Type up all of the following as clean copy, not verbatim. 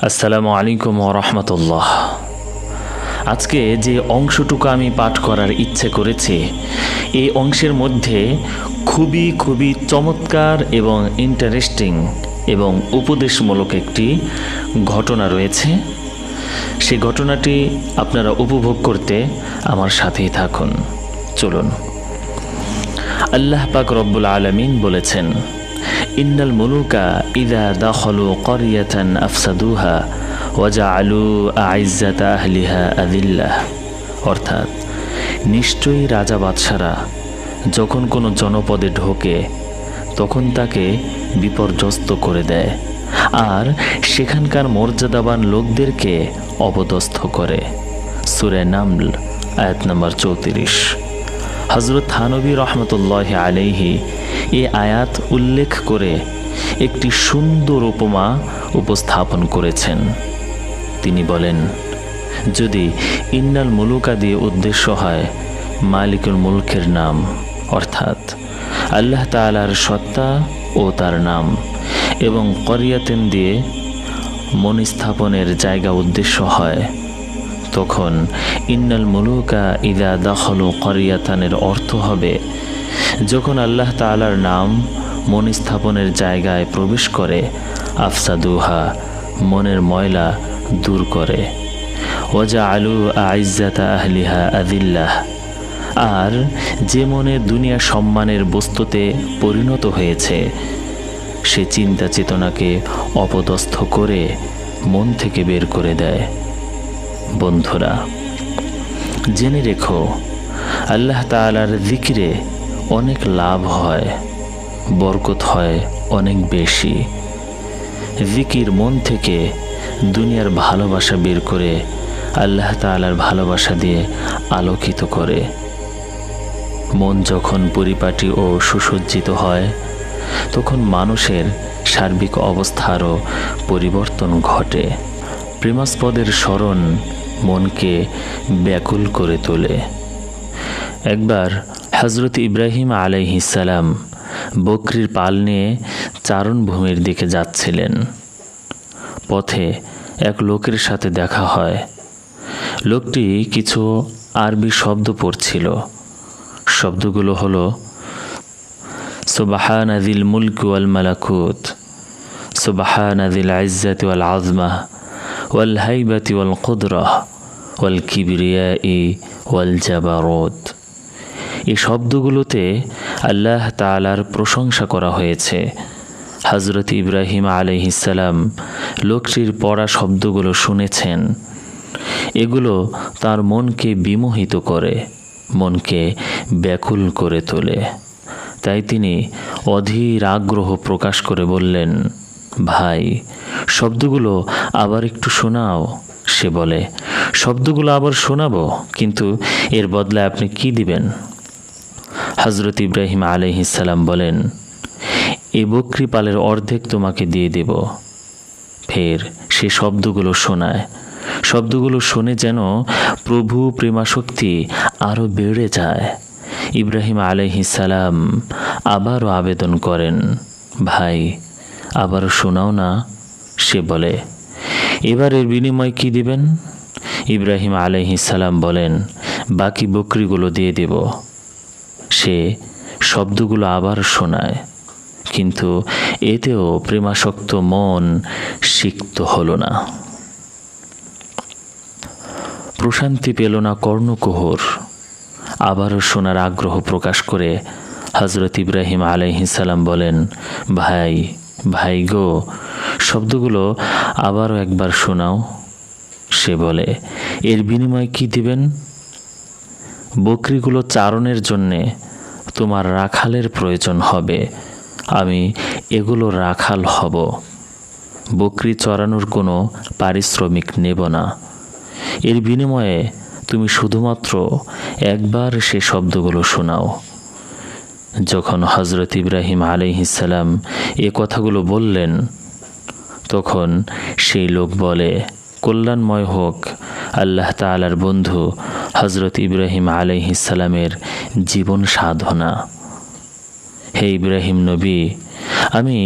আসসালামু আলাইকুম ওয়া রাহমাতুল্লাহ। আজকে যে অংশটুকু আমি পাঠ করার ইচ্ছে করেছি, এই অংশের মধ্যে খুবই চমৎকার এবং ইন্টারেস্টিং এবং উপদেশমূলক একটি ঘটনা রয়েছে। সেই ঘটনাটি আপনারা উপভোগ করতে আমার সাথেই থাকুন। চলুন। আল্লাহ পাক রব্বুল আলামিন বলেছেন, ইন্নাল মুলুকা ইযা দাখালু ক্বরিয়াতান আফসাদুহা ওয়া জাআলু আইজ্জাতা আহলিহা আযিল্লাহ। অর্থাৎ নিশ্চয়ই রাজা বাদশারা যখন কোনো জনপদে ঢোকে তখন তাকে বিপর্যস্ত করে দেয় আর সেখানকার মর্যাদাবান লোকদেরকে অপদস্থ করে। সূরা নামল আয়াত নম্বর 34। হযরত থানবী রহমতুল্লাহ আলাইহি এ আয়াত উল্লেখ করে একটি সুন্দর উপমা উপস্থাপন করেছেন। তিনি বলেন, যদি ইন্নাল মুলুকা দিয়ে উদ্দেশ্য হয় মালিকুল মুলকের নাম, অর্থাৎ আল্লাহ তাআলার সত্তা ও তার নাম, এবং ক্বরিয়াতান দিয়ে মনস্থাপনের জায়গা উদ্দেশ্য হয়, তখন ইন্নাল মুলুকা ইযা দাখালু ক্বরিয়াতানের অর্থ হবে যখন আল্লাহ তাআলার নাম মন স্থাপনের জায়গায় প্রবেশ করে, আফসাদুহা মনের ময়লা দূর করে, ওয়া জাআলু আইজ্জাতা আহলিহা আযিল্লাহ আর যে মনে দুনিয়া সম্মানের বস্তুতে পরিণত হয়েছে সে চিন্তা চেতনাকে অপদস্থ করে মন থেকে বের করে দেয়। বন্ধুরা, জেনে রেখো, আল্লাহ তাআলার জিকিরে অনেক লাভ হয়, বরকত হয় অনেক বেশি। জিকির মন থেকে দুনিয়ার ভালোবাসা বের করে আল্লাহ তাআলার ভালোবাসা দিয়ে আলোকিত করে। মন যখন পরিপাটি ও সুসজ্জিত হয় তখন মানুষের সার্বিক অবস্থারও পরিবর্তন ঘটে। প্রেমাস্পদের স্মরণ মনকে ব্যাকুল করে তোলে। একবার হযরত ইব্রাহিম আলাইহিস সালাম বকরির পাল নিয়ে চারণভূমির দিকে যাচ্ছিলেন। পথে এক লোকের সাথে দেখা হয়। লোকটি কিছু আরবি শব্দ পড়ছিল। শব্দগুলো হলো সুবহানা যিল মুলকি ওয়াল মালাকুত, সুবহানা যিল ইজ্জাতি ওয়াল আযমাহ ওয়াল হাইবাতি ওয়াল কুদরাহ ওয়াল কিবরিয়াই ওয়াল জাবারুত। এই শব্দগুলোতে আল্লাহ তাআলার প্রশংসা করা হয়েছে। হযরত ইব্রাহিম আলাইহিস সালাম লোকটির পড়া শব্দগুলো শুনেছেন। এগুলো তার মনকে বিমোহিত করে, মনকে ব্যাকুল করে তোলে। তাই তিনি অধীর আগ্রহ প্রকাশ করে বললেন, ভাই, শব্দগুলো আবার একটু শোনাও। সে বলে, শব্দগুলো আবার শোনাবো, কিন্তু এর বদলে আপনি কি দিবেন? হযরত ইব্রাহিম আলাইহিস সালাম বলেন, এই বকরি পালের অর্ধেক তোমাকে দিয়ে দেব। ফের সে শব্দগুলো শোনায়। শব্দগুলো শুনে যেন প্রভু প্রেমাশক্তি আরও বেড়ে যায়। ইব্রাহিম আলাইহিস সালাম আবারও আবেদন করেন, ভাই, আবারও শোনাও না। সে বলে, এবার এর বিনিময় কি দিবেন? ইব্রাহিম আলাইহিস সালাম বলেন, বাকি বকরিগুলো দিয়ে দেব। সে শব্দগুলো আবার শোনায়, কিন্তু এতেও প্রেমাসক্ত মন সিক্ত হলো না। প্রশান্তি পেল না কর্ণকুহর। আবারও শোনার আগ্রহ প্রকাশ করে হযরত ইব্রাহিম আলাইহিস সালাম বলেন, ভাই গো, শব্দগুলো আবারও একবার শোনাও। সে বলে, এর বিনিময়ে কি দিবেন? বকরিগুলো চারণের জন্যে তোমার রাখালের প্রয়োজন হবে, আমি এগুলো রাখাল হব। বকরি চড়ানোর কোনো পারিশ্রমিক নেব না। এর বিনিময়ে তুমি শুধুমাত্র একবার সে শব্দগুলো শোনাও। যখন হযরত ইব্রাহিম আলাইহিস সালাম এ কথাগুলো বললেন, তখন সেই লোক বলে, কল্যাণময় হোক আল্লাহ তাআলার বন্ধু হযরত ইব্রাহিম আলাইহিস সালামের জীবন সাধনা। হে ইব্রাহিম নবী, আমি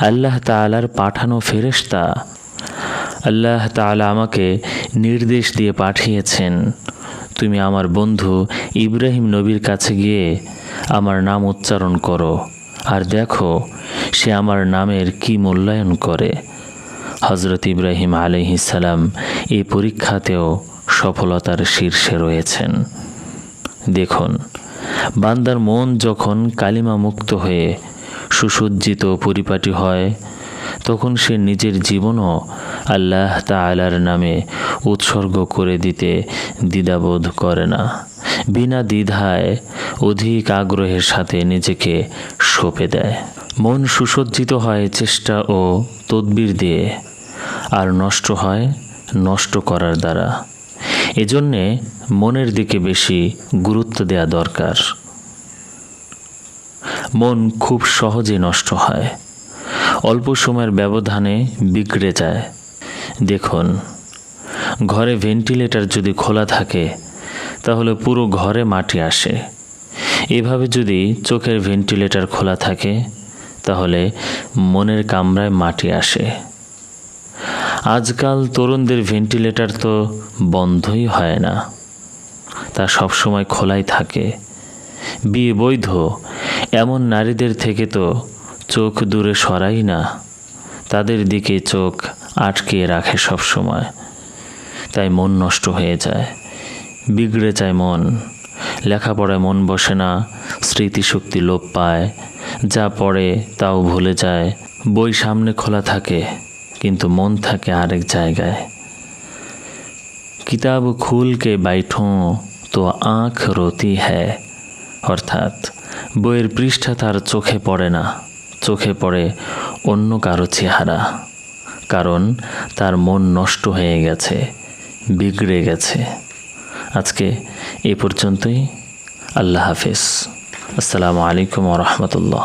আল্লাহ তাআলার পাঠানো ফেরেশতা, আল্লাহ তাআলা আমাকে নির্দেশ দিয়ে পাঠিয়েছেন, তুমি আমার বন্ধু ইব্রাহিম নবীর কাছে গিয়ে আমার নাম উচ্চারণ করো, আর দেখো সে আমার নামের কি মূল্যায়ন করে। হযরত ইব্রাহিম আলাইহিস সালাম এই পরীক্ষাতেও সফলতার শীর্ষে রয়েছেন। দেখুন, বান্দার মন যখন কালিমা মুক্ত হয়ে সুসজ্জিত পরিপাটি হয়, তখন সে নিজের জীবনও আল্লাহ তাআলার নামে উৎসর্গ করে দিতে দ্বিধাবোধ করে না। বিনা দ্বিধায় অধিক আগ্রহের সাথে নিজেকে সঁপে দেয়। মন সুসজ্জিত হয় চেষ্টা ও তদবির দিয়ে, আর নষ্ট হয় নষ্ট করার দ্বারা। এজন্যে মনের দিকে বেশি গুরুত্ব দেয়া দরকার। মন খুব সহজে নষ্ট হয়, অল্প সময়ের ব্যবধানে বিগড়ে যায়। দেখুন, ঘরে ভেন্টিলেটর যদি খোলা থাকে তাহলে পুরো ঘরে মাটি আসে। এভাবে যদি চোখের ভেন্টিলেটর খোলা থাকে তাহলে মনের কামরায় মাটি আসে। আজকাল তরুণদের ভেন্টিলেটর তো বন্ধই হয় না, তা সবসময় খোলাই থাকে। বিয়ে বৈধ এমন নারীদের থেকে তো চোখ দূরে সরাই না, তাদের দিকে চোখ আটকে রাখে সব সময়। তাই মন নষ্ট হয়ে যায়, বিগড়ে যায় মন। লেখাপড়ায় মন বসে না, স্মৃতিশক্তি লোপ পায়, যা পড়ে তাও ভুলে যায়। বই সামনে খোলা থাকে কিন্তু মন থাকে আরেক জায়গায়। কিতাব খুল কে বাইঠোं তো আঁখ রোতি হ্যায়, অর্থাৎ বইয়ের পৃষ্ঠা তার চোখে পড়ে না, চোখে পড়ে অন্য কারো চেহারা। কারণ তার মন নষ্ট হয়ে গেছে, বিগড়ে গেছে। আজকে এই পর্যন্তই। আল্লাহ হাফেজ। আসসালামু আলাইকুম ওয়া রাহমাতুল্লাহ।